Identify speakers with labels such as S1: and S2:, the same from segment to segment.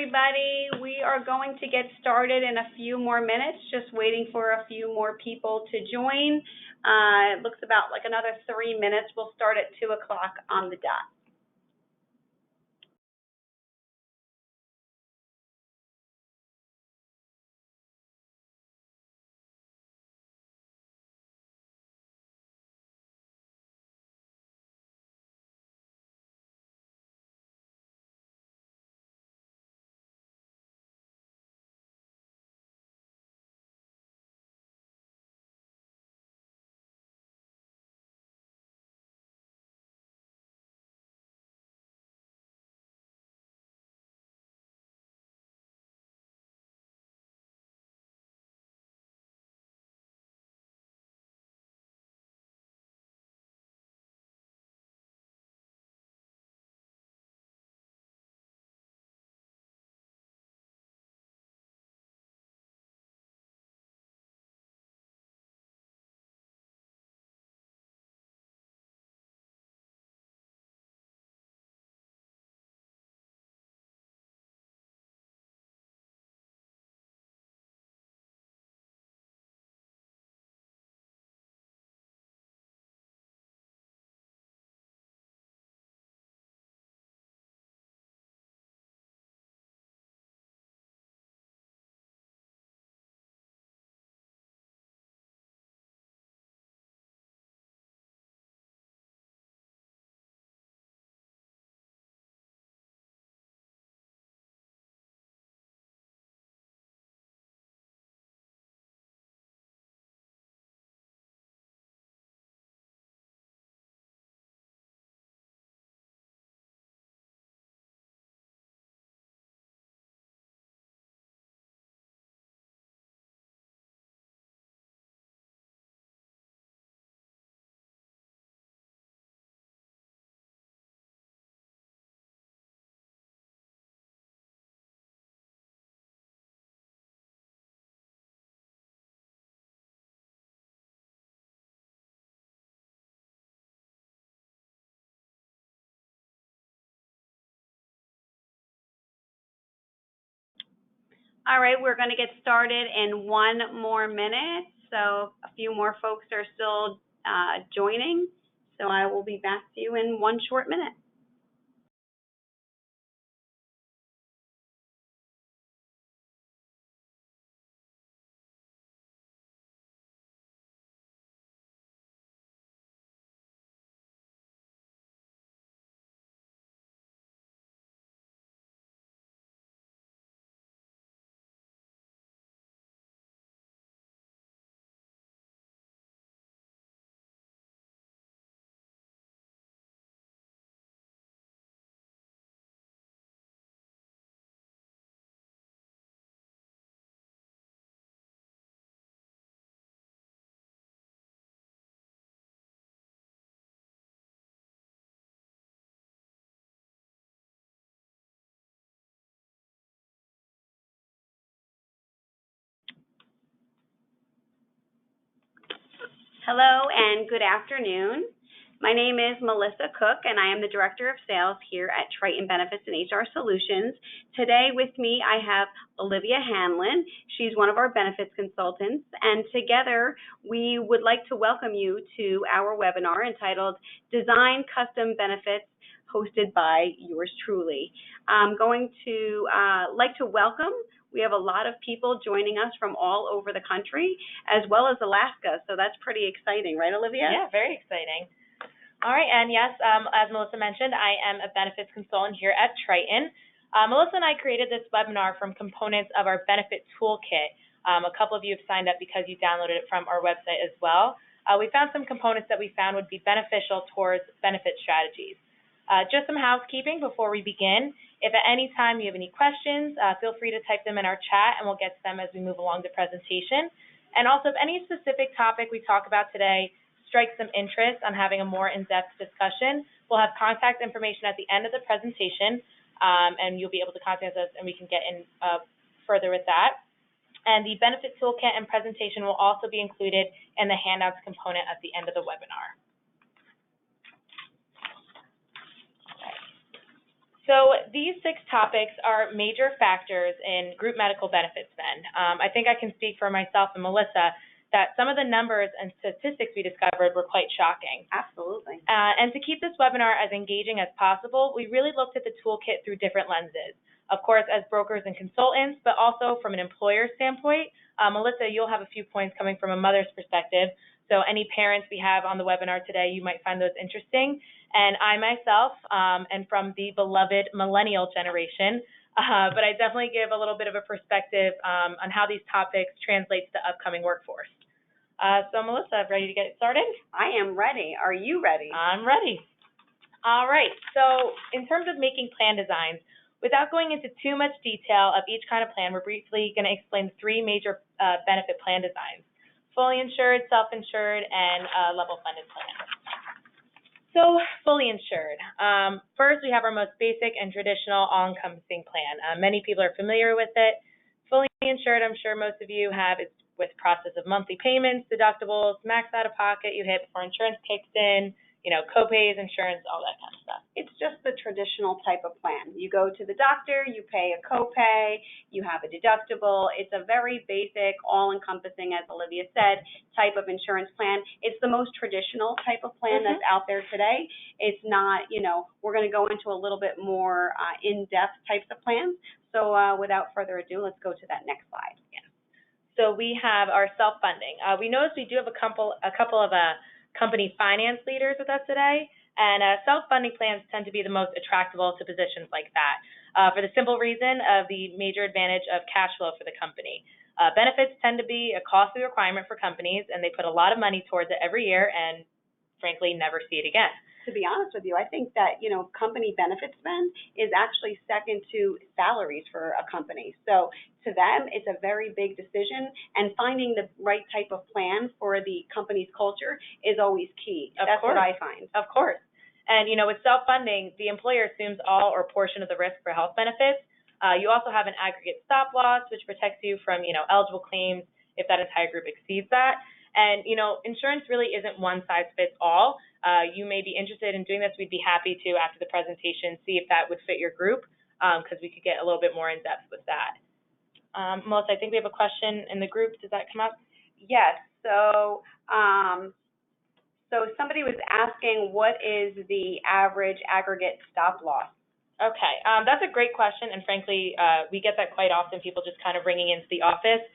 S1: everybody. We are going to get started in a few more minutes, just waiting for a few more people to join. It looks about like another 3 minutes. We'll start at 2 o'clock on the dot. All right, we're going to get started in 1 more minute. So a few more folks are still joining. So I will be back to you in 1 short minute. Hello and good afternoon. My name is Melissa Cook, and I am the Director of Sales here at Triton Benefits and HR Solutions. Today with me, I have Olivia Hanlon. She's one of our benefits consultants, and together we would like to welcome you to our webinar entitled Design Custom Benefits, hosted by yours truly. I'm going to like to welcome. We have a lot of people joining us from all over the country, as well as Alaska, so that's pretty exciting, right, Olivia?
S2: Yeah, very exciting. All right, and yes, as Melissa mentioned, I am a benefits consultant here at Triton. Melissa and I created this webinar from components of our benefit toolkit. A couple of you have signed up because you downloaded it from our website as well. We found some components that we found would be beneficial towards benefit strategies. Just some housekeeping before we begin. If at any time you have any questions, feel free to type them in our chat and we'll get to them as we move along the presentation. And also, if any specific topic we talk about today strikes some interest on having a more in-depth discussion, we'll have contact information at the end of the presentation, and you'll be able to contact us and we can get in further with that. And the benefit toolkit and presentation will also be included in the handouts component at the end of the webinar. So these 6 topics are major factors in group medical benefit spend. I think I can speak for myself and Melissa that some of the numbers and statistics we discovered were quite shocking.
S1: Absolutely.
S2: And to keep this webinar as engaging as possible, we really looked at the toolkit through different lenses. Of course, as brokers and consultants, but also from an employer standpoint. Melissa, you'll have a few points coming from a mother's perspective. So any parents we have on the webinar today, you might find those interesting. And I myself am from the beloved millennial generation, but I definitely give a little bit of a perspective on how these topics translate to the upcoming workforce. So Melissa, ready to get started?
S1: I am ready. Are you ready?
S2: I'm ready. All right, so in terms of making plan designs, without going into too much detail of each kind of plan, we're briefly going to explain 3 major benefit plan designs: fully insured, self-insured, and level funded plan. So fully insured. First, we have our most basic and traditional all-encompassing plan. Many people are familiar with it. Fully insured, I'm sure most of you have, it's with process of monthly payments, deductibles, max out-of-pocket you hit before insurance kicks in, co-pays, insurance, all that kind of stuff.
S1: It's just the traditional type of plan. You go to the doctor, you pay a copay, you have a deductible. It's a very basic, all-encompassing, as Olivia said, type of insurance plan. It's the most traditional type of plan that's out there today. It's not, we're going to go into a little bit more in-depth types of plans. So without further ado, let's go to that next slide.
S2: Yeah. So we have our self-funding. We noticed we do have a couple of company finance leaders with us today, and self-funding plans tend to be the most attractable to positions like that for the simple reason of the major advantage of cash flow for the company. Benefits tend to be a costly requirement for companies, and they put a lot of money towards it every year and, frankly, never see it again.
S1: To be honest with you, I think that, company benefit spend is actually second to salaries for a company. So to them, it's a very big decision, and finding the right type of plan for the company's culture is always key. That's what I find.
S2: Of course. And, with self-funding, the employer assumes all or portion of the risk for health benefits. You also have an aggregate stop loss, which protects you from, eligible claims if that entire group exceeds that. And, insurance really isn't one size fits all. You may be interested in doing this. We'd be happy to, after the presentation, see if that would fit your group, because we could get a little bit more in depth with that. Melissa, I think we have a question in the group. Does that come up?
S1: Yes. So, somebody was asking, what is the average aggregate stop loss?
S2: Okay, that's a great question, and frankly, we get that quite often, people just kind of ringing into the office.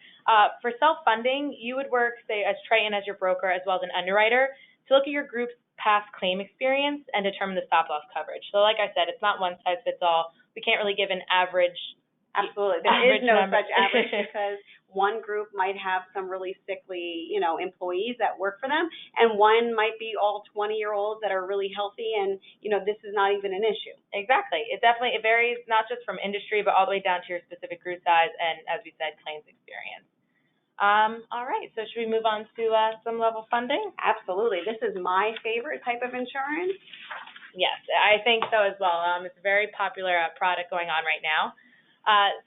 S2: For self-funding, you would work, say, as Triton as your broker as well as an underwriter to look at your group's past claim experience and determine the stop loss coverage. So like I said, it's not one size fits all. We can't really give an average.
S1: Absolutely. There is no such average because one group might have some really sickly, employees that work for them, and one might be all 20-year-olds that are really healthy, and, this is not even an issue.
S2: Exactly. It varies not just from industry, but all the way down to your specific group size and, as we said, claims experience. All right, so should we move on to some level funding?
S1: Absolutely. This is my favorite type of insurance.
S2: Yes, I think so as well. It's a very popular product going on right now.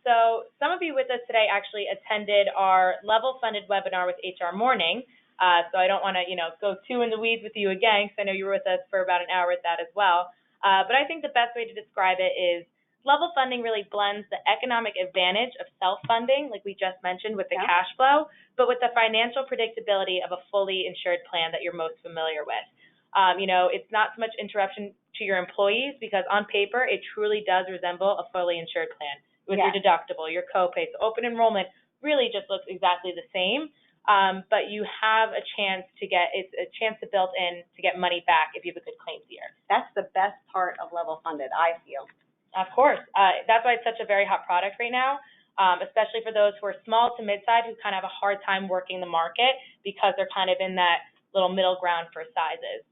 S2: So some of you with us today actually attended our level funded webinar with HR Morning. So I don't want to, go too in the weeds with you again, because I know you were with us for about an hour with that as well. But I think the best way to describe it is level funding really blends the economic advantage of self-funding, like we just mentioned with the cash flow, but with the financial predictability of a fully insured plan that you're most familiar with. It's not so much interruption to your employees, because on paper, it truly does resemble a fully insured plan with your deductible, your copay. So open enrollment really just looks exactly the same, but you have a chance to get built in to get money back if you have a good claims year.
S1: That's the best part of level funded, I feel.
S2: Of course. That's why it's such a very hot product right now, especially for those who are small to mid-size who kind of have a hard time working the market because they're kind of in that little middle ground for sizes.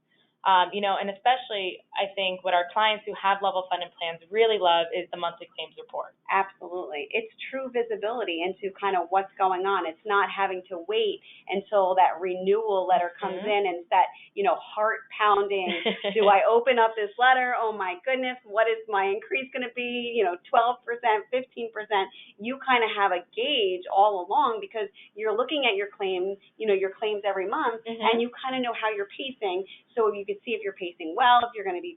S2: And especially, I think what our clients who have level funded plans really love is the monthly claims report.
S1: Absolutely. It's true visibility into kind of what's going on. It's not having to wait until that renewal letter comes in and it's that, heart pounding. Do I open up this letter? Oh my goodness, what is my increase going to be? 12%, 15%. You kind of have a gauge all along because you're looking at your claims, every month, and you kind of know how you're pacing. So you can could see if you're pacing well, if you're going to be,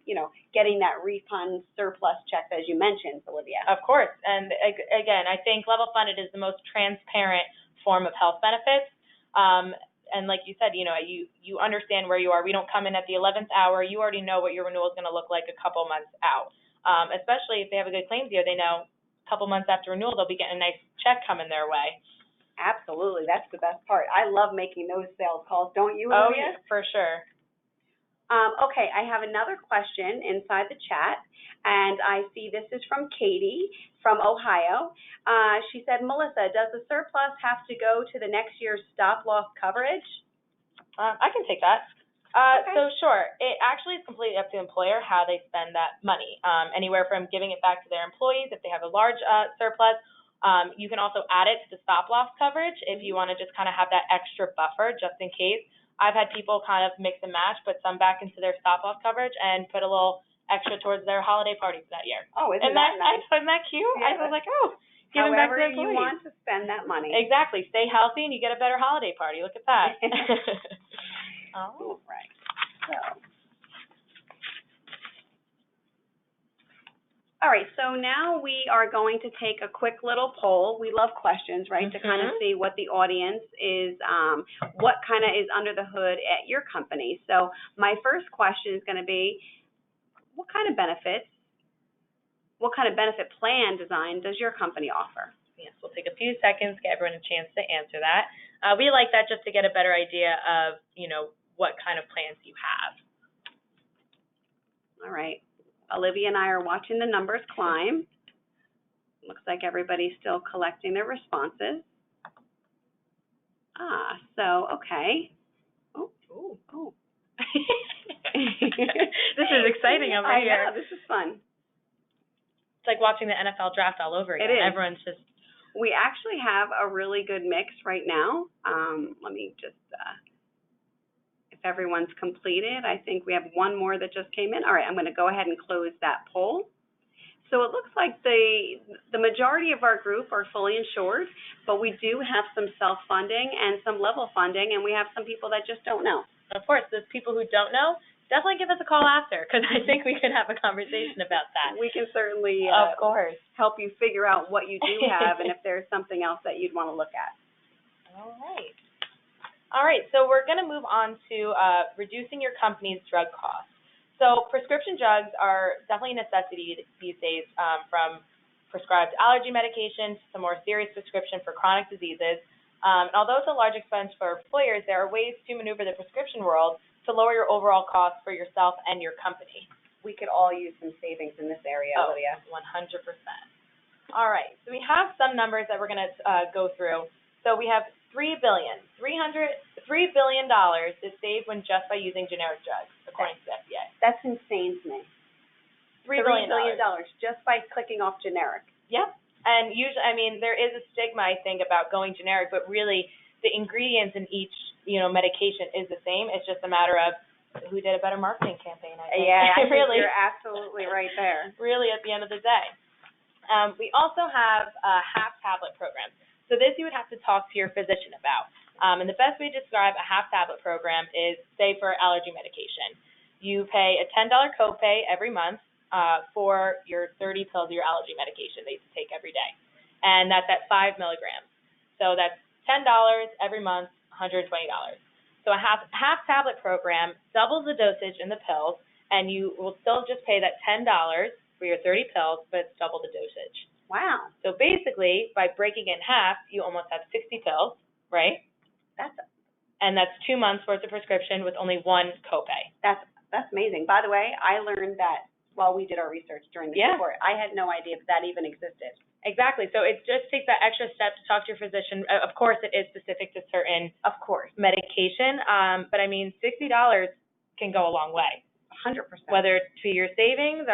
S1: getting that refund surplus check, as you mentioned, Olivia.
S2: Of course. And again, I think level funded is the most transparent form of health benefits. And like you said, you understand where you are. We don't come in at the 11th hour. You already know what your renewal is going to look like a couple months out. Especially if they have a good claims year, they know a couple months after renewal they'll be getting a nice check coming their way.
S1: Absolutely. That's the best part. I love making those sales calls. Don't you,
S2: Oh,
S1: Olivia?
S2: yeah, for sure.
S1: Okay, I have another question inside the chat, and I see this is from Katie from Ohio. She said, Melissa, does the surplus have to go to the next year's stop-loss coverage?
S2: I can take that.
S1: Okay.
S2: So sure, it actually is completely up to the employer how they spend that money. Anywhere from giving it back to their employees if they have a large surplus. You can also add it to the stop-loss coverage if you want to just kind of have that extra buffer just in case. I've had people kind of mix and match, put some back into their stop-loss coverage and put a little extra towards their holiday parties that year.
S1: Oh, isn't that nice?
S2: Isn't that cute?
S1: Yeah.
S2: I was like, oh, giving back to
S1: however
S2: the
S1: you
S2: employees.
S1: want to spend that money.
S2: Exactly. Stay healthy and you get a better holiday party. Look at that.
S1: All right. So. All right, so now we are going to take a quick little poll. We love questions, right, to kind of see what the audience is, what kind of is under the hood at your company. So my first question is going to be, what kind of benefit plan design does your company offer?
S2: Yes, we'll take a few seconds, get everyone a chance to answer that. We like that just to get a better idea of, what kind of plans you have.
S1: All right. Olivia and I are watching the numbers climb. Looks like everybody's still collecting their responses. Okay. Oh.
S2: This is exciting over here.
S1: I know, this is fun.
S2: It's like watching the NFL draft all over again.
S1: It is.
S2: Everyone's just...
S1: We actually have a really good mix right now. Let me just... if everyone's completed, I think we have one more that just came in. All right, I'm going to go ahead and close that poll. So it looks like the majority of our group are fully insured, but we do have some self-funding and some level funding, and we have some people that just don't know.
S2: Of course, those people who don't know, definitely give us a call after, because I think we can have a conversation about that.
S1: We can certainly
S2: of course.
S1: help you figure out what you do have and if there's something else that you'd want to look at.
S2: All right, so we're going to move on to reducing your company's drug costs. So prescription drugs are definitely a necessity these days, from prescribed allergy medication to some more serious prescription for chronic diseases. And although it's a large expense for employers, there are ways to maneuver the prescription world to lower your overall costs for yourself and your company.
S1: We could all use some savings in this area, Olivia.
S2: 100%. All right, so we have some numbers that we're going to go through. So we have $3 billion is saved when just by using generic drugs, according to the FDA.
S1: That's insane to me.
S2: $3 billion
S1: just by clicking off generic.
S2: Yep. And usually, there is a stigma, I think, about going generic, but really the ingredients in each, medication is the same. It's just a matter of who did a better marketing campaign, I think.
S1: Yeah, I think
S2: really,
S1: you're absolutely right there.
S2: Really, at the end of the day. We also have a half tablet program. So this you would have to talk to your physician about. And the best way to describe a half tablet program is, say, for allergy medication. You pay a $10 copay every month for your 30 pills of your allergy medication that you take every day. And that's at 5 milligrams. So that's $10 every month, $120. So a half tablet program doubles the dosage in the pills, and you will still just pay that $10 for your 30 pills, but it's double the dosage.
S1: Wow.
S2: So basically, by breaking it in half, you almost have 60 pills, right? And that's 2 months worth of prescription with only one copay.
S1: That's amazing. By the way, I learned that while we did our research during the report. I had no idea that even existed.
S2: Exactly. So it just takes that extra step to talk to your physician. Of course, it is specific to certain medication, but $60 can go a long way.
S1: 100%.
S2: Whether to your savings,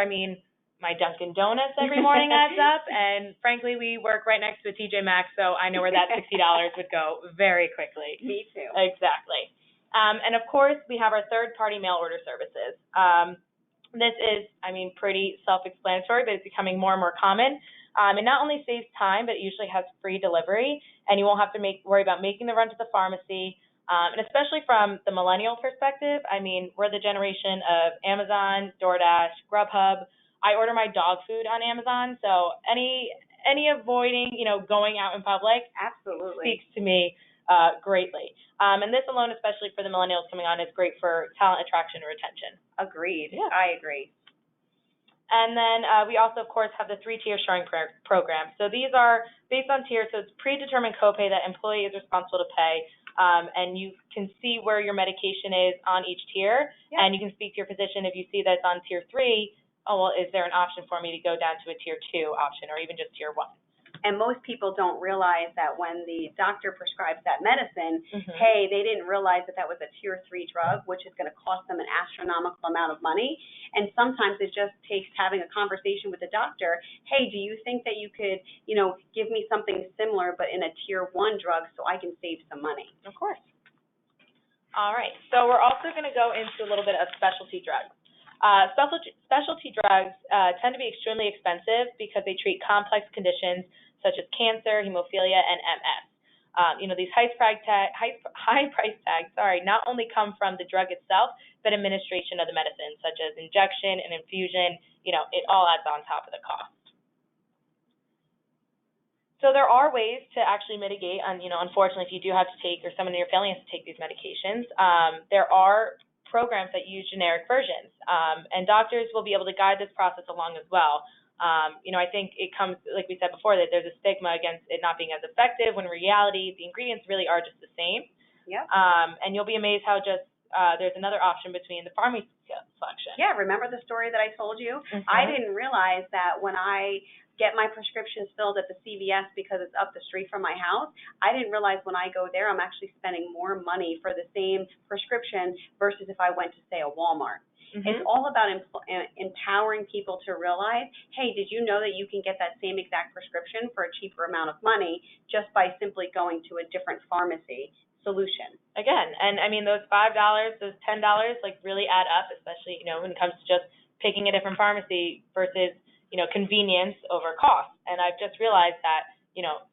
S2: my Dunkin' Donuts every morning adds up, and frankly, we work right next to a TJ Maxx, so I know where that $60 would go very quickly.
S1: Me too.
S2: Exactly. And of course, we have our third-party mail order services. This is, pretty self-explanatory, but it's becoming more and more common. It not only saves time, but it usually has free delivery, and you won't have to worry about making the run to the pharmacy, And especially from the millennial perspective, I mean, we're the generation of Amazon, DoorDash, Grubhub. I order my dog food on Amazon, so any avoiding, going out in public
S1: Absolutely.
S2: speaks to me greatly. And this alone, especially for the millennials coming on, is great for talent attraction and retention.
S1: Agreed.
S2: Yeah.
S1: I agree.
S2: And then we also, of course, have the 3-tier sharing program. So these are based on tiers, so it's predetermined copay that employee is responsible to pay, and you can see where your medication is on each tier, and you can speak to your physician if you see that it's on tier 3. Oh, well, is there an option for me to go down to a tier 2 option, or even just tier 1?
S1: And most people don't realize that when the doctor prescribes that medicine,
S2: Mhm.
S1: hey, they didn't realize that that was a tier 3 drug, which is going to cost them an astronomical amount of money. And sometimes it just takes having a conversation with the doctor. Hey, do you think that you could, give me something similar but in a tier 1 drug so I can save some money?
S2: Of course. All right. So we're also going to go into a little bit of specialty drugs. Specialty drugs tend to be extremely expensive because they treat complex conditions such as cancer, hemophilia, and MS. These high price tags, not only come from the drug itself, but administration of the medicine, such as injection and infusion. It all adds on top of the cost. So there are ways to actually mitigate, unfortunately, if you do have to take, or someone in your family has to take these medications, there are programs that use generic versions, and doctors will be able to guide this process along as well. I think it comes, like we said before, that there's a stigma against it not being as effective, when in reality, the ingredients really are just the same.
S1: Yeah.
S2: And you'll be amazed how just there's another option between the pharmacy selection.
S1: Yeah, remember the story that I told you?
S2: Mm-hmm.
S1: I didn't realize that when I get my prescriptions filled at the CVS because it's up the street from my house, I didn't realize when I go there I'm actually spending more money for the same prescription versus if I went to, say, a Walmart. Mm-hmm. It's all about empowering people to realize, hey, did you know that you can get that same exact prescription for a cheaper amount of money just by simply going to a different pharmacy solution?
S2: Again, and I mean, those $5, those $10, really add up, especially, when it comes to just picking a different pharmacy versus, convenience over cost. And I've just realized that,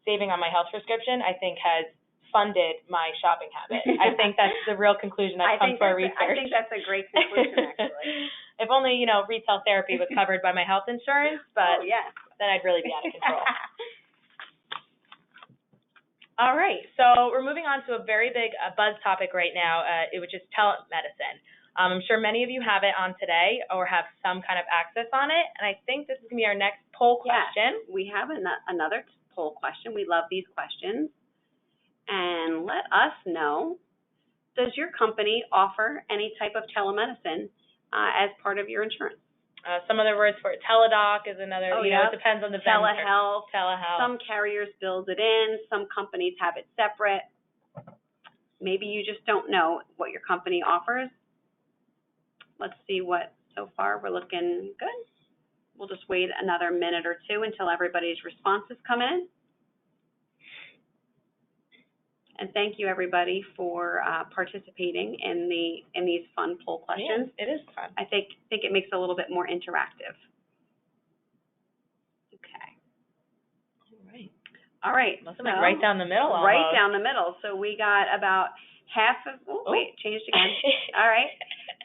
S2: saving on my health prescription, I think, has funded my shopping habit. I think that's the real conclusion I've come to our research.
S1: I think that's a great conclusion, actually.
S2: If only, retail therapy was covered by my health insurance, but then I'd really be out of control. All right, so we're moving on to a very big buzz topic right now, which is telemedicine. I'm sure many of you have it on today or have some kind of access on it, and I think this is going to be our next poll question.
S1: Yes, we have another poll question. We love these questions. And let us know, does your company offer any type of telemedicine as part of your insurance?
S2: Some other words for it, teledoc is another, it depends on the vendor.
S1: Telehealth.
S2: Telehealth.
S1: Some carriers build it in. Some companies have it separate. Maybe you just don't know what your company offers. Let's see what, so far we're looking good. We'll just wait another minute or two until everybody's responses come in. And thank you, everybody, for participating in these fun poll questions.
S2: Yeah, it is fun.
S1: I think it makes it a little bit more interactive. Okay. All right.
S2: Must have been right down the middle. Almost.
S1: Right down the middle. So we got about half of. Wait, changed again. All right.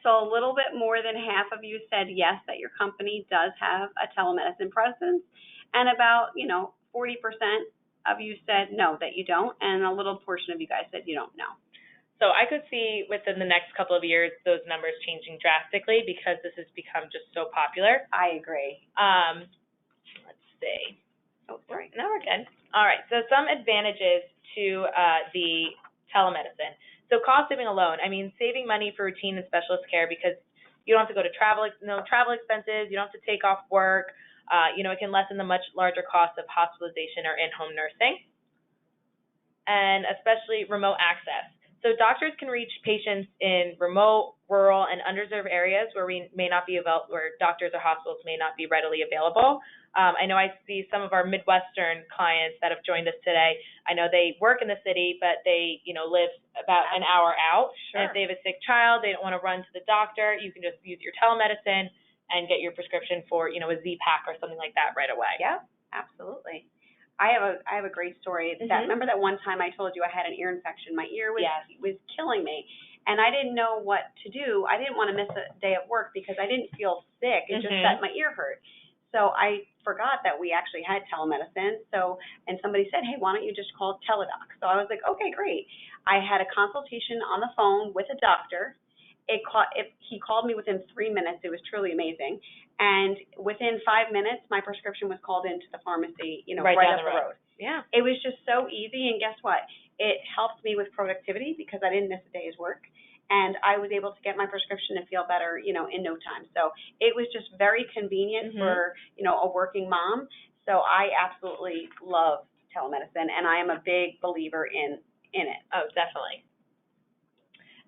S1: So a little bit more than half of you said yes, that your company does have a telemedicine presence, and about 40% of you said no, that you don't, and a little portion of you guys said you don't know.
S2: So I could see within the next couple of years those numbers changing drastically because this has become just so popular.
S1: I agree.
S2: Let's see. Oh, sorry. No, we're good. All right. So some advantages to the telemedicine. So cost saving alone. I mean, saving money for routine and specialist care because you don't have to go to travel expenses. You don't have to take off work. It can lessen the much larger cost of hospitalization or in-home nursing, and especially remote access. So doctors can reach patients in remote, rural, and underserved areas where where doctors or hospitals may not be readily available. I know I see some of our Midwestern clients that have joined us today. I know they work in the city, but they, live about an hour out.
S1: Sure.
S2: And if they have a sick child, they don't want to run to the doctor, you can just use your telemedicine and get your prescription for, a Z-Pack or something like that right away.
S1: Yeah, absolutely. I have a great story. Remember that one time I told you I had an ear infection? My ear was killing me, and I didn't know what to do. I didn't want to miss a day of work because I didn't feel sick. It just that my ear hurt. So I forgot that we actually had telemedicine. And somebody said, hey, why don't you just call Teledoc? So I was like, okay, great. I had a consultation on the phone with a doctor. He called me within 3 minutes. It was truly amazing. And within 5 minutes, my prescription was called into the pharmacy, right up the road.
S2: Yeah.
S1: It was just so easy. And guess what? It helped me with productivity because I didn't miss a day's work. And I was able to get my prescription and feel better, in no time. So it was just very convenient for, a working mom. So I absolutely love telemedicine, and I am a big believer in it.
S2: Oh, definitely.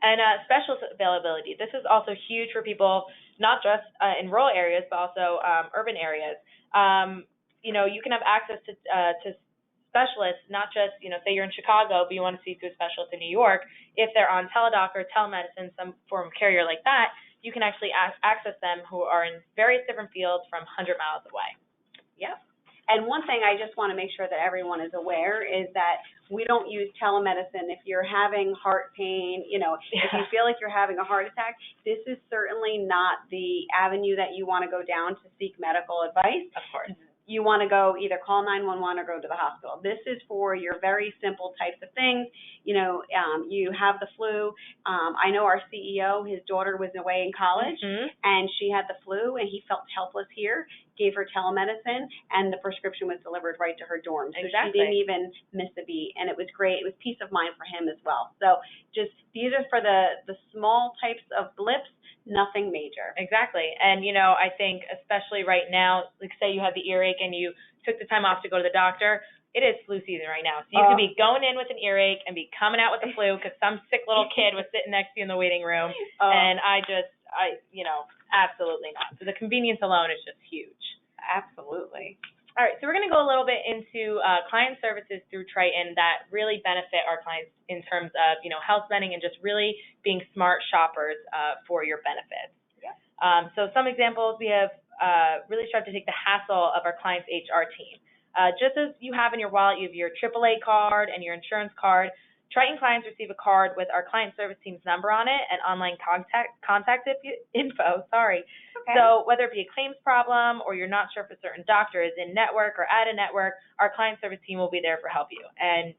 S2: And specialist availability. This is also huge for people, not just in rural areas, but also urban areas. You can have access to specialists, not just, say you're in Chicago, but you want to see through a specialist in New York. If they're on Teledoc or telemedicine, some form of carrier like that, you can actually access them who are in various different fields from 100 miles away.
S1: Yep. And one thing I just want to make sure that everyone is aware is that we don't use telemedicine if you're having heart pain, if you feel like you're having a heart attack. This is certainly not the avenue that you want to go down to seek medical advice.
S2: Of course.
S1: You want to go either call 911 or go to the hospital. This is for your very simple types of things. You have the flu. I know our CEO, his daughter was away in college, and she had the flu, and he felt helpless here, gave her telemedicine, and the prescription was delivered right to her dorm. So she didn't even miss a beat, and it was great. It was peace of mind for him as well. So just these are for the small types of blips, nothing major.
S2: Exactly. And, I think especially right now, like say you had the earache and you took the time off to go to the doctor, it is flu season right now. So you could be going in with an earache and be coming out with the flu because some sick little kid was sitting next to you in the waiting room. And absolutely not. So the convenience alone is just huge.
S1: Absolutely.
S2: All right, so we're going to go a little bit into client services through Triton that really benefit our clients in terms of, health spending and just really being smart shoppers for your benefits. Yeah. So some examples, we have really started to take the hassle of our clients' HR team. Just as you have in your wallet, you have your AAA card and your insurance card. Triton clients receive a card with our client service team's number on it and online contact info. Okay. So whether it be a claims problem or you're not sure if a certain doctor is in network or out of network, our client service team will be there for help you. And,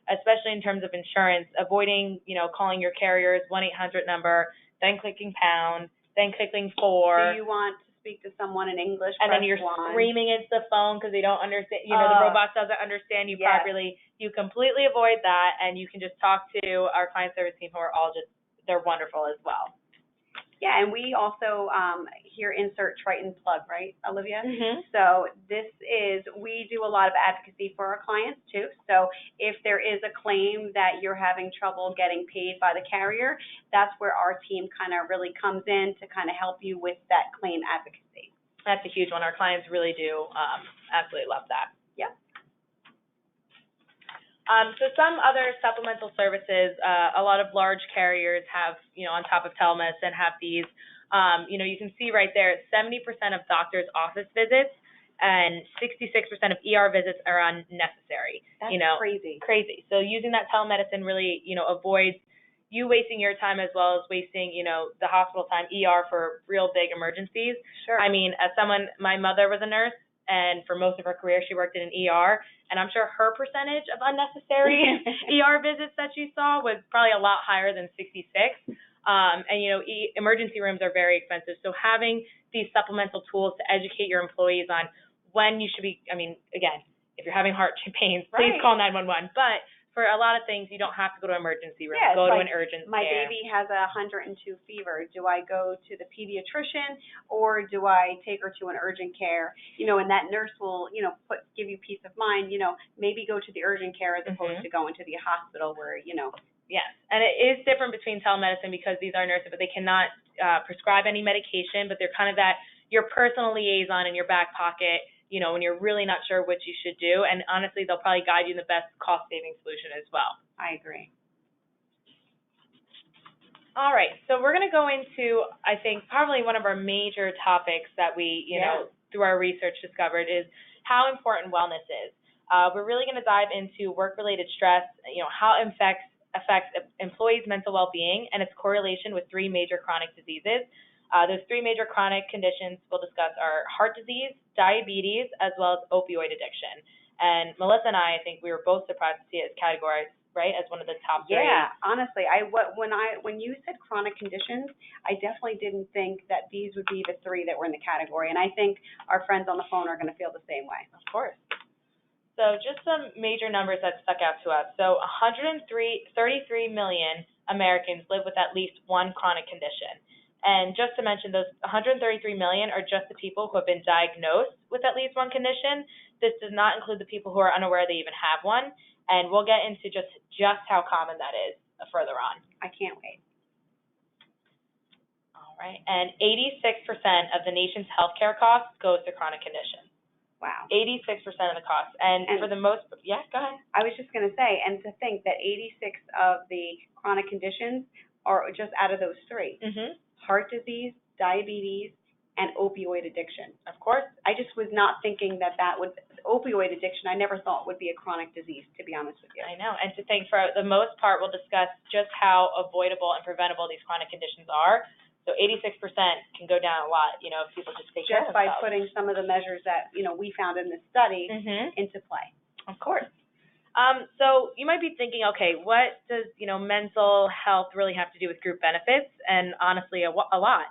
S2: especially in terms of insurance, avoiding, calling your carrier's 1-800 number, then clicking pound, then clicking 4.
S1: Do you want to speak to someone in English?
S2: And then you're screaming into the phone because they don't understand, the robot doesn't understand you properly. You completely avoid that, and you can just talk to our client service team who are all they're wonderful as well.
S1: Yeah, and we also here insert Triton plug, right, Olivia? So we do a lot of advocacy for our clients too. So if there is a claim that you're having trouble getting paid by the carrier, that's where our team kind of really comes in to kind of help you with that claim advocacy.
S2: That's a huge one. Our clients really do absolutely love that.
S1: Yeah.
S2: So some other supplemental services, a lot of large carriers have, on top of telemedicine, have these. You can see right there, 70% of doctors' office visits and 66% of ER visits are unnecessary.
S1: That's crazy.
S2: Crazy. So using that telemedicine really, avoids you wasting your time as well as wasting, the hospital time, ER for real big emergencies.
S1: Sure.
S2: I mean, as someone, my mother was a nurse, and for most of her career, she worked in an ER, and I'm sure her percentage of unnecessary ER visits that she saw was probably a lot higher than 66. Emergency rooms are very expensive, so having these supplemental tools to educate your employees on when you should be, again, if you're having heart pains, please call 911, but for a lot of things, you don't have to go to an emergency room. Go to an urgent care.
S1: My baby has a 102 fever. Do I go to the pediatrician or do I take her to an urgent care? And that nurse will, give you peace of mind. Maybe go to the urgent care as opposed to going to the hospital where,
S2: Yes, and it is different between telemedicine because these are nurses, but they cannot prescribe any medication, but they're kind of your personal liaison in your back pocket, when you're really not sure what you should do. And honestly, they'll probably guide you in the best cost-saving solution as well.
S1: I agree.
S2: All right, so we're going to go into, I think, probably one of our major topics that we, through our research discovered is how important wellness is. We're really going to dive into work-related stress, how it affects employees' mental well-being and its correlation with three major chronic diseases. Those three major chronic conditions we'll discuss are heart disease, diabetes, as well as opioid addiction. And Melissa and I think we were both surprised to see it as categorized, right, as one of the top three.
S1: Yeah, honestly, when you said chronic conditions, I definitely didn't think that these would be the three that were in the category, and I think our friends on the phone are going to feel the same way.
S2: Of course. So just some major numbers that stuck out to us. So 33 million Americans live with at least one chronic condition. And just to mention, those 133 million are just the people who have been diagnosed with at least one condition. This does not include the people who are unaware they even have one. And we'll get into just how common that is further on.
S1: I can't wait.
S2: All right. And 86% of the nation's healthcare costs goes to chronic conditions.
S1: Wow.
S2: 86% of the costs. And for the most, yeah, go ahead.
S1: I was just going to say, and to think that 86 of the chronic conditions are just out of those three.
S2: Mm-hmm.
S1: Heart disease, diabetes, and opioid addiction.
S2: Of course.
S1: I just was not thinking that opioid addiction, I never thought would be a chronic disease, to be honest with you.
S2: I know. And to think for the most part, we'll discuss just how avoidable and preventable these chronic conditions are. So 86% can go down a lot, if people just take care of themselves.
S1: Just by putting some of the measures that, we found in this study into play.
S2: Of course. So you might be thinking, okay, what does, mental health really have to do with group benefits? And honestly, a lot.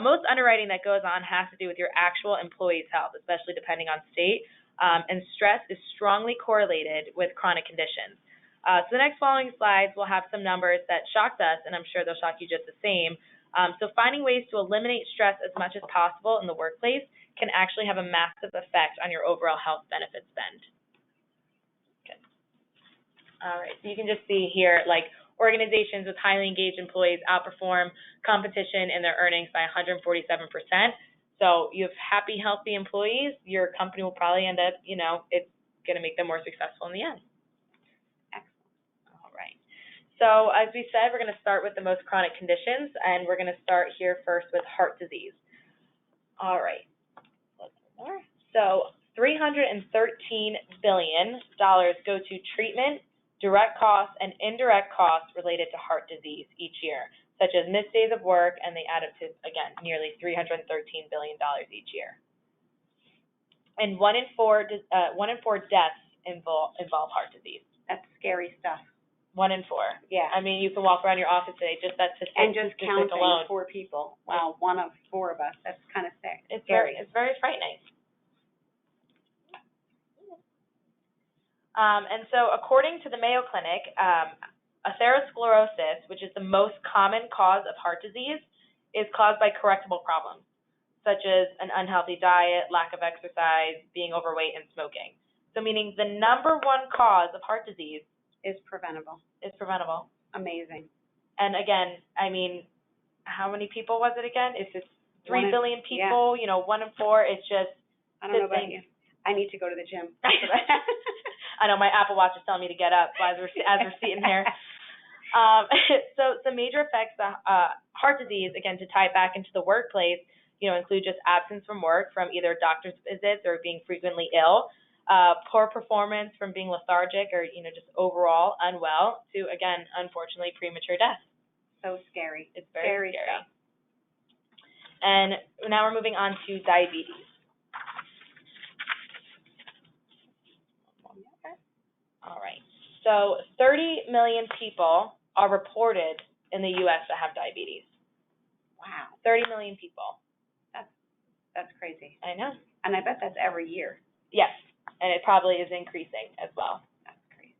S2: Most underwriting that goes on has to do with your actual employee's health, especially depending on state. And stress is strongly correlated with chronic conditions. So the next following slides will have some numbers that shocked us, and I'm sure they'll shock you just the same. So finding ways to eliminate stress as much as possible in the workplace can actually have a massive effect on your overall health benefit spend. Okay. All right, so you can just see here, like, organizations with highly engaged employees outperform competition in their earnings by 147%. So you have happy, healthy employees, your company will probably end up, it's going to make them more successful in the end. Excellent. All right. So as we said, we're going to start with the most chronic conditions, and we're going to start here first with heart disease. All right. So $313 billion go to treatment, direct costs, and indirect costs related to heart disease each year, such as missed days of work, and they add up to, again, nearly $313 billion each year. And one in four deaths involve heart disease.
S1: That's scary stuff.
S2: 1 in 4. Yeah. I mean, you can walk around your office today, just that statistic
S1: and just counting
S2: alone.
S1: 4 people. Wow, 1 of 4 of us. That's kind of sick.
S2: It's very frightening. And so, according to the Mayo Clinic, atherosclerosis, which is the most common cause of heart disease, is caused by correctable problems, such as an unhealthy diet, lack of exercise, being overweight, and smoking. So meaning the number 1 cause of heart disease
S1: is preventable. Amazing.
S2: And again, I mean, how many people was it again? It's just 3 billion people, 1 in 4. It's just,
S1: I don't know about you. I need to go to the gym.
S2: I know, my Apple Watch is telling me to get up as we're sitting here. So the major effects of heart disease, again, to tie it back into the workplace, include just absence from work from either doctor's visits or being frequently ill, poor performance from being lethargic or, just overall unwell, to, again, unfortunately, premature death.
S1: So scary.
S2: It's very scary. And now we're moving on to diabetes. All right. So 30 million people are reported in the U.S. that have diabetes.
S1: Wow.
S2: 30 million people.
S1: That's crazy.
S2: I know.
S1: And I bet that's every year.
S2: Yes. And it probably is increasing as well.
S1: That's crazy.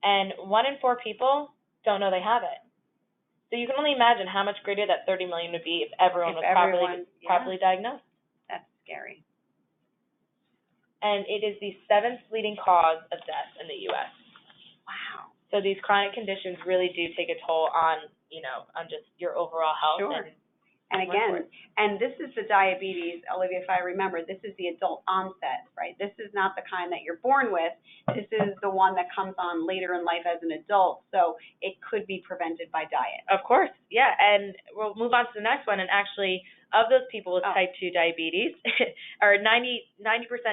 S2: And 1 in 4 people don't know they have it. So you can only imagine how much greater that 30 million would be if everyone was properly diagnosed.
S1: That's scary.
S2: And it is the 7th leading cause of death in the U.S.
S1: Wow.
S2: So these chronic conditions really do take a toll on, on just your overall health.
S1: Sure. And again, and this is the diabetes, Olivia, if I remember, this is the adult onset, right? This is not the kind that you're born with. This is the one that comes on later in life as an adult. So it could be prevented by diet.
S2: Of course, yeah. And we'll move on to the next one. And actually, of those people with type 2 diabetes, or 90%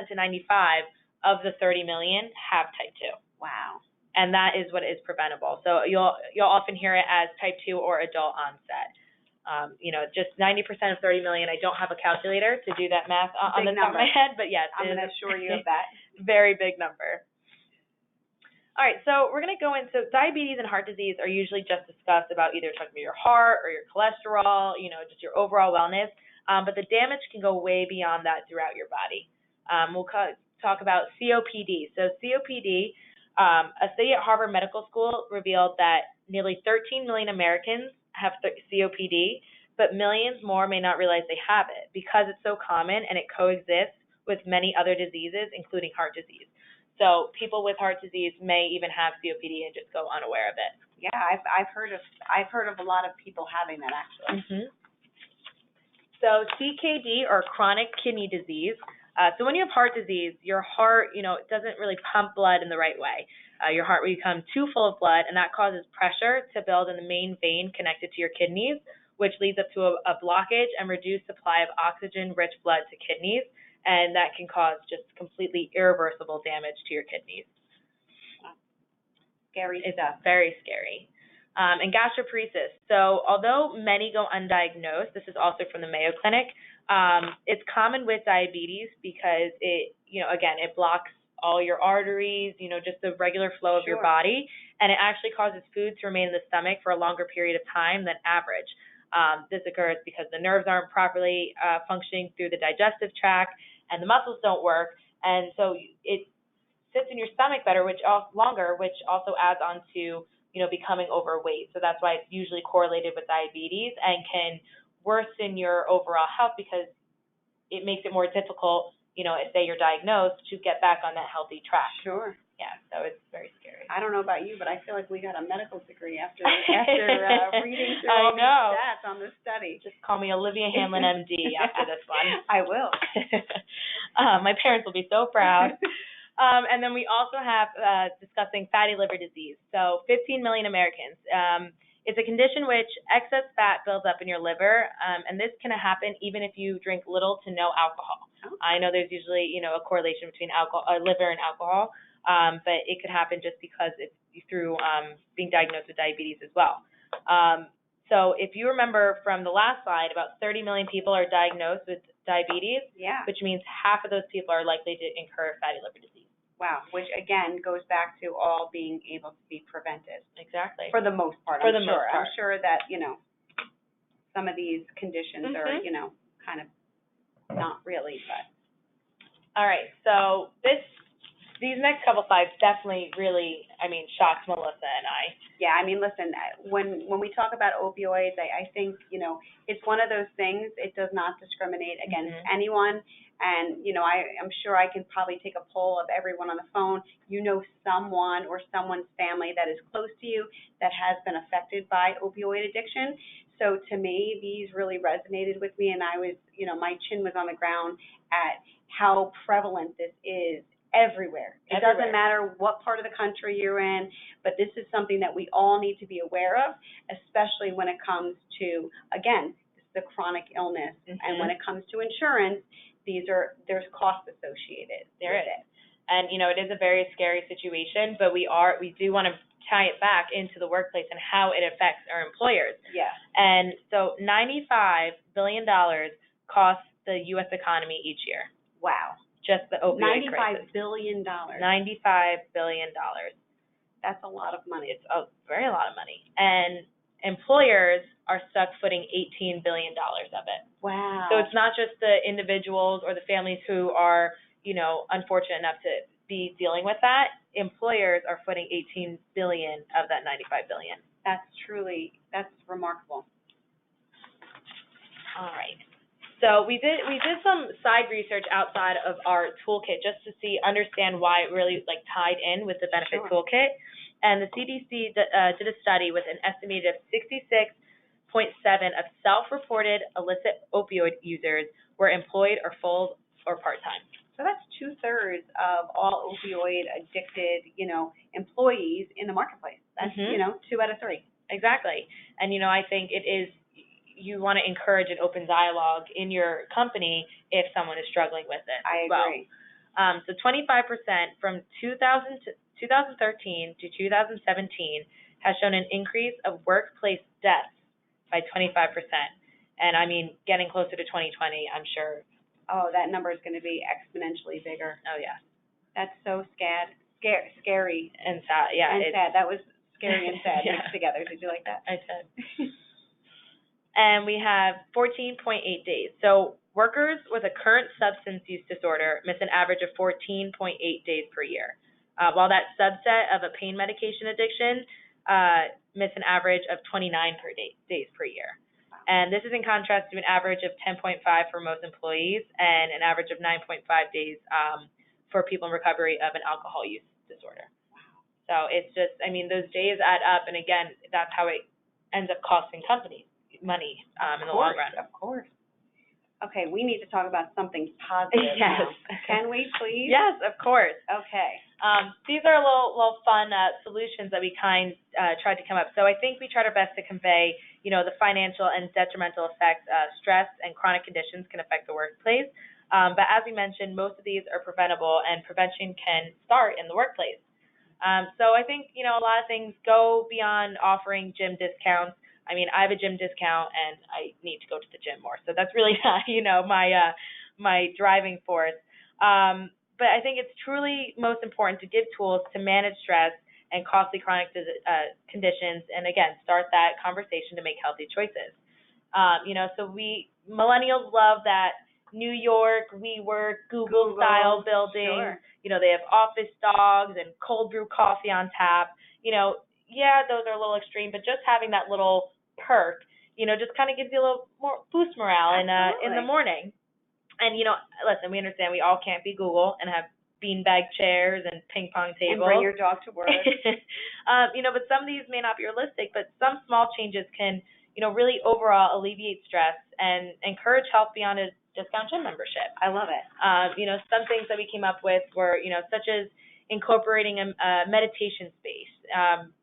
S2: to 95 of the 30 million have type 2.
S1: Wow.
S2: And that is what is preventable. So you'll often hear it as type 2 or adult onset. Just 90% of 30 million. I don't have a calculator to do that math on the top of my head, but yes,
S1: I'm going to assure you of that.
S2: Very big number. All right, so we're going to go into diabetes and heart disease are usually just discussed about either talking about your heart or your cholesterol, just your overall wellness. But the damage can go way beyond that throughout your body. We'll talk about COPD. So COPD, a study at Harvard Medical School revealed that nearly 13 million Americans have COPD, but millions more may not realize they have it because it's so common and it coexists with many other diseases, including heart disease. So people with heart disease may even have COPD and just go unaware of it.
S1: Yeah, I've heard of a lot of people having that actually.
S2: Mm-hmm. So CKD, or chronic kidney disease. So when you have heart disease, your heart, it doesn't really pump blood in the right way. Your heart will become too full of blood, and that causes pressure to build in the main vein connected to your kidneys, which leads up to a blockage and reduced supply of oxygen-rich blood to kidneys, and that can cause just completely irreversible damage to your kidneys.
S1: Scary
S2: It's
S1: stuff.
S2: Very scary. And gastroparesis. So although many go undiagnosed, this is also from the Mayo Clinic, it's common with diabetes because it blocks all your arteries, just the regular flow of your body, and it actually causes food to remain in the stomach for a longer period of time than average. This occurs because the nerves aren't properly functioning through the digestive tract, and the muscles don't work, and so it sits in your stomach better, which also adds on to becoming overweight. So that's why it's usually correlated with diabetes and can worsen your overall health because it makes it more difficult, if say you're diagnosed, to get back on that healthy track.
S1: Sure.
S2: Yeah, so it's very scary.
S1: I don't know about you, but I feel like we got a medical degree after reading through all these stats on this study.
S2: Just call me Olivia Hanlon, MD, after this one.
S1: I will.
S2: My parents will be so proud. And then we also have discussing fatty liver disease. So 15 million Americans. It's a condition which excess fat builds up in your liver, and this can happen even if you drink little to no alcohol. Oh. I know there's usually, a correlation between liver and alcohol, but it could happen just because it's through being diagnosed with diabetes as well. So if you remember from the last slide, about 30 million people are diagnosed with diabetes, which means half of those people are likely to incur fatty liver disease.
S1: Wow, which again goes back to all being able to be prevented.
S2: Exactly.
S1: For the most part,
S2: I'm
S1: sure that, some of these conditions are, kind of not really, but.
S2: All right, so these next couple slides definitely really, shocked Melissa and I.
S1: Yeah, listen, when we talk about opioids, I think, it's one of those things, it does not discriminate against anyone. And, I'm sure I can probably take a poll of everyone on the phone. Someone or someone's family that is close to you that has been affected by opioid addiction. So to me, these really resonated with me, and I was, my chin was on the ground at how prevalent this is everywhere. It doesn't matter what part of the country you're in, but this is something that we all need to be aware of, especially when it comes to, again, the chronic illness. And when it comes to insurance, there's costs associated with it. And, it is a very scary situation, but we do want to tie it back into the workplace and how it affects our employers. Yeah. And so $95 billion costs the U.S. economy each year. Wow. Just the opioid crisis. $95 billion. $95 billion. That's a lot of money.
S2: It's a very lot of money. And employers are stuck footing $18 billion of it. Wow. So it's not just the individuals or the families who are, unfortunate enough to be dealing with that. Employers are footing $18 billion of that $95 billion.
S1: That's remarkable.
S2: All right. So we did some side research outside of our toolkit just to understand why it really tied in with the benefit toolkit. And the CDC did a study with an estimated 66.7 of self-reported illicit opioid users were employed or full or part-time.
S1: So that's 2/3 of all opioid addicted, employees in the marketplace. That's, 2 out of 3.
S2: Exactly. And, I think it is, you want to encourage an open dialogue in your company if someone is struggling with it.
S1: I agree.
S2: So 25% from 2013 to 2017 has shown an increase of workplace deaths by 25%. And I mean, getting closer to 2020, I'm sure.
S1: Oh, that number is going to be exponentially bigger.
S2: Oh, yeah.
S1: That's so scary.
S2: And sad, yeah.
S1: And sad. That was scary and sad
S2: Yeah.
S1: mixed together. Did you like that?
S2: I said. And we have 14.8 days. So workers with a current substance use disorder miss an average of 14.8 days per year, while that subset of a pain medication addiction miss an average of 29 days per year. And this is in contrast to an average of 10.5 for most employees and an average of 9.5 days for people in recovery of an alcohol use disorder. So it's just, I mean, those days add up, and again, that's how it ends up costing companies money in the long run.
S1: Of course. Okay, we need to talk about something positive
S2: Yes.
S1: now. Can we, please?
S2: Yes, of course.
S1: Okay.
S2: These are little fun solutions that we tried to come up. So I think we tried our best to convey, the financial and detrimental effects stress and chronic conditions can affect the workplace. But as we mentioned, most of these are preventable, and prevention can start in the workplace. So I think, a lot of things go beyond offering gym discounts. I mean, I have a gym discount, and I need to go to the gym more. So that's really, my driving force. But I think it's truly most important to give tools to manage stress and costly chronic conditions, and again, start that conversation to make healthy choices. So we millennials love that New York, WeWork, Google-style building.
S1: Sure.
S2: They have office dogs and cold brew coffee on tap. Yeah, those are a little extreme, but just having that little perk, just kind of gives you a little more boost morale in the morning. And, listen, we understand we all can't be Google and have beanbag chairs and ping pong tables.
S1: And bring your dog to work.
S2: But some of these may not be realistic, but some small changes can, really overall alleviate stress and encourage health beyond a discount gym membership.
S1: I love it.
S2: Some things that we came up with were, such as incorporating a meditation space.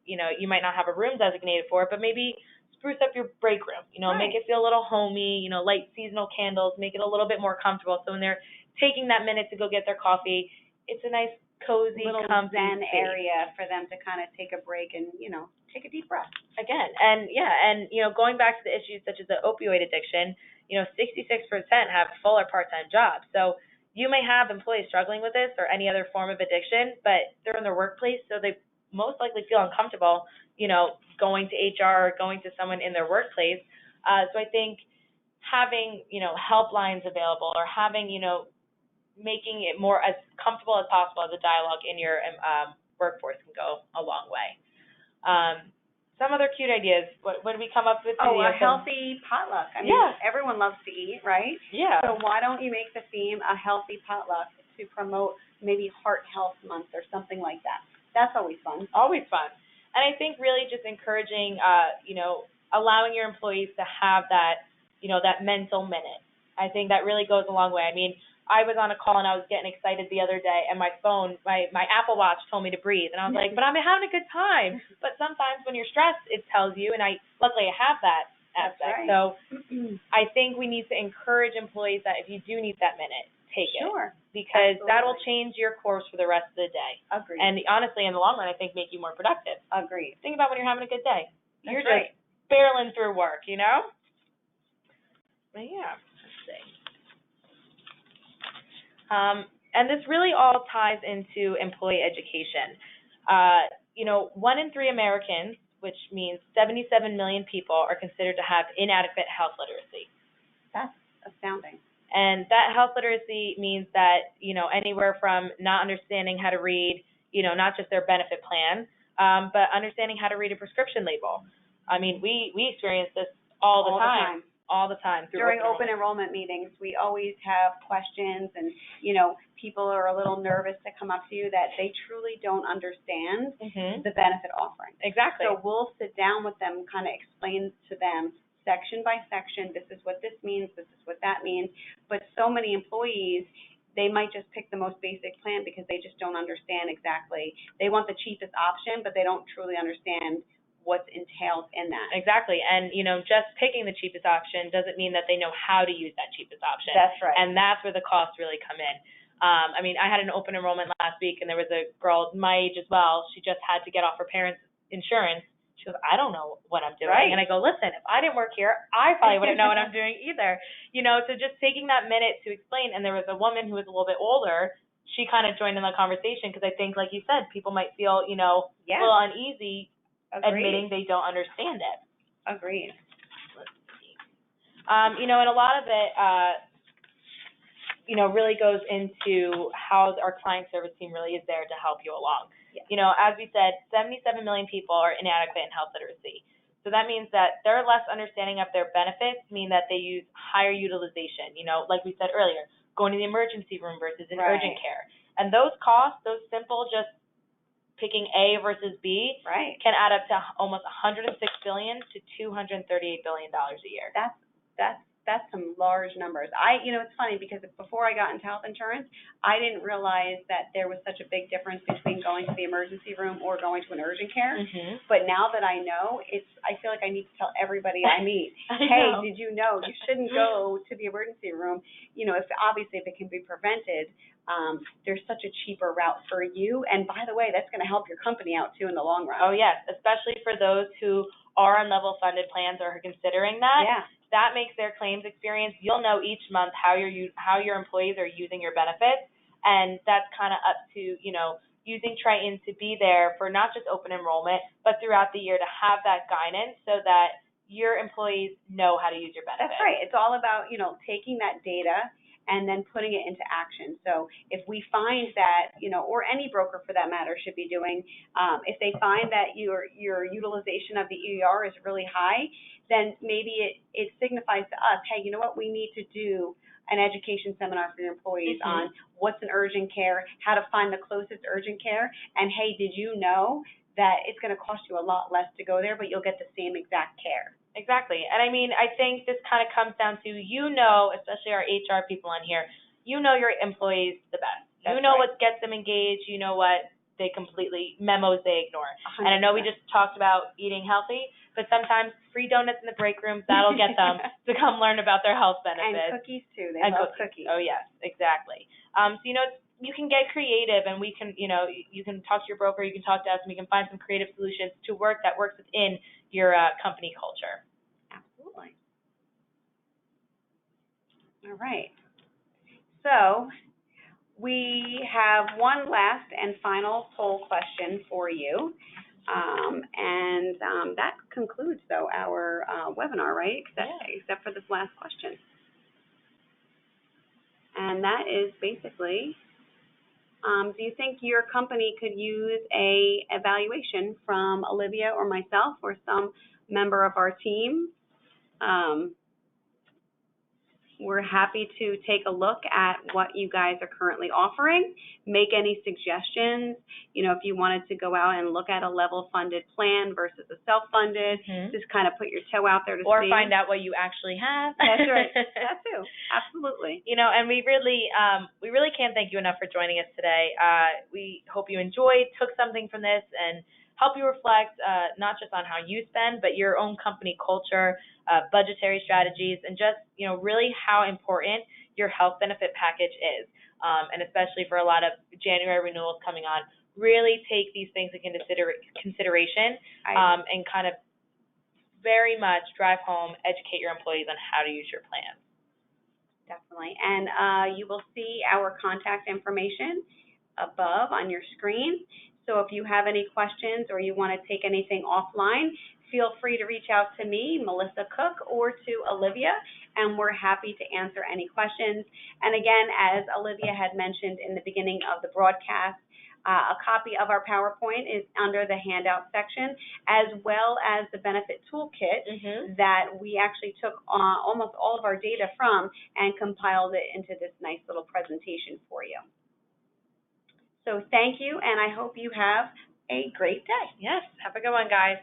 S2: You might not have a room designated for it, but maybe spruce up your break room,
S1: right.
S2: Make it feel a little homey, light seasonal candles, make it a little bit more comfortable. So when they're taking that minute to go get their coffee, it's a nice, cozy,
S1: little
S2: comfy
S1: zen
S2: space.
S1: area for them to kind of take a break and, take a deep breath.
S2: Again, and going back to the issues such as the opioid addiction, 66% have full or part-time jobs. So you may have employees struggling with this or any other form of addiction, but they're in their workplace, so they most likely feel uncomfortable, going to HR or going to someone in their workplace. So I think having, helplines available or having, making it more as comfortable as possible as a dialogue in your workforce can go a long way. Some other cute ideas. What did we come up with?
S1: Oh, a healthy potluck. I mean, everyone loves to eat, right?
S2: Yeah.
S1: So why don't you make the theme a healthy potluck to promote maybe Heart Health Month or something like that? That's always fun.
S2: Always fun. And I think really just encouraging, allowing your employees to have that, that mental minute. I think that really goes a long way. I mean, I was on a call and I was getting excited the other day, and my phone, my Apple Watch told me to breathe, and I was like, but I'm having a good time. But sometimes when you're stressed, it tells you, and luckily I have that aspect.
S1: Right.
S2: So I think we need to encourage employees that if you do need that minute, take it.
S1: Sure.
S2: Because
S1: Absolutely.
S2: that'll change your course for the rest of the day.
S1: Agreed.
S2: And honestly, in the long run, I think make you more productive.
S1: Agreed.
S2: Think about when you're having a good day. You're
S1: right.
S2: just barreling through work, But yeah, let's see. And this really all ties into employee education. 1 in 3 Americans, which means 77 million people, are considered to have inadequate health literacy.
S1: That's astounding.
S2: And that health literacy means that, anywhere from not understanding how to read, not just their benefit plan, but understanding how to read a prescription label. I mean, we experience this all the time. All the time.
S1: During open enrollment meetings, we always have questions, and, people are a little nervous to come up to you that they truly don't understand the benefit offering.
S2: Exactly.
S1: So we'll sit down with them, kind of explain to them section by section, this is what this means, this is what that means. But so many employees, they might just pick the most basic plan because they just don't understand exactly. They want the cheapest option, but they don't truly understand what's entailed in that.
S2: Exactly. And, just picking the cheapest option doesn't mean that they know how to use that cheapest option.
S1: That's right.
S2: And that's where the costs really come in. I mean, I had an open enrollment last week, and there was a girl my age as well. She just had to get off her parents' insurance. She goes, I don't know what I'm doing.
S1: Right.
S2: And I go, listen, if I didn't work here, I probably wouldn't know what I'm doing either. So just taking that minute to explain. And there was a woman who was a little bit older. She kind of joined in the conversation because I think, like you said, people might feel, a little uneasy admitting they don't understand it.
S1: Agreed.
S2: Let's see. And a lot of it, really goes into how our client service team really is there to help you along. Yeah. As we said, 77 million people are inadequate in health literacy. So that means that their less understanding of their benefits mean that they use higher utilization, like we said earlier, going to the emergency room versus in urgent care. And those costs, those simple just picking A versus B, can add up to almost $106 billion to $238 billion a year.
S1: That's some large numbers. It's funny because before I got into health insurance, I didn't realize that there was such a big difference between going to the emergency room or going to an urgent care.
S2: Mm-hmm.
S1: But now that I know, I feel like I need to tell everybody I meet, hey, did you know you shouldn't go to the emergency room? If it can be prevented, there's such a cheaper route for you. And by the way, that's going to help your company out too in the long run.
S2: Oh yes, especially for those who are on level funded plans or are considering that.
S1: Yeah.
S2: That makes their claims experience. You'll know each month how your employees are using your benefits, and that's kind of up to using Triton to be there for not just open enrollment, but throughout the year to have that guidance so that your employees know how to use your benefits.
S1: That's right. It's all about taking that data and then putting it into action. So if we find that, or any broker for that matter should be doing, if they find that your utilization of the ER is really high, then maybe it signifies to us, hey, you know what, we need to do an education seminar for your employees on what's an urgent care, how to find the closest urgent care, and hey, did you know that it's going to cost you a lot less to go there, but you'll get the same exact care.
S2: Exactly. And I mean, I think this kind of comes down to, especially our HR people on here, your employees the best.
S1: That's
S2: what gets them engaged. You know what memos they ignore.
S1: 100%.
S2: And I know we just talked about eating healthy, but sometimes free donuts in the break rooms, that'll get them to come learn about their health benefits.
S1: And cookies too. They love cookies.
S2: Oh yes, exactly. You can get creative, and we can, you can talk to your broker, you can talk to us, and we can find some creative solutions to works within your company culture.
S1: Absolutely. All right. So we have one last and final poll question for you. That concludes, though, our webinar, right? Except for this last question. And that is basically, do you think your company could use a evaluation from Olivia or myself or some member of our team? We're happy to take a look at what you guys are currently offering, make any suggestions. If you wanted to go out and look at a level funded plan versus a self-funded, just kind of put your toe out there to see.
S2: Or find out what you actually have.
S1: That's right. That too. Absolutely.
S2: And we really can't thank you enough for joining us today. We hope you enjoyed, took something from this, and help you reflect not just on how you spend, but your own company culture, budgetary strategies, and just, really how important your health benefit package is. And especially for a lot of January renewals coming on, really take these things into consideration and kind of very much drive home, educate your employees on how to use your plan.
S1: Definitely. And you will see our contact information above on your screen. So if you have any questions or you want to take anything offline, feel free to reach out to me, Melissa Cook, or to Olivia, and we're happy to answer any questions. And again, as Olivia had mentioned in the beginning of the broadcast, a copy of our PowerPoint is under the handout section, as well as the benefit toolkit that we actually took almost all of our data from and compiled it into this nice little presentation for you. So thank you, and I hope you have a great day.
S2: Yes, have a good one, guys.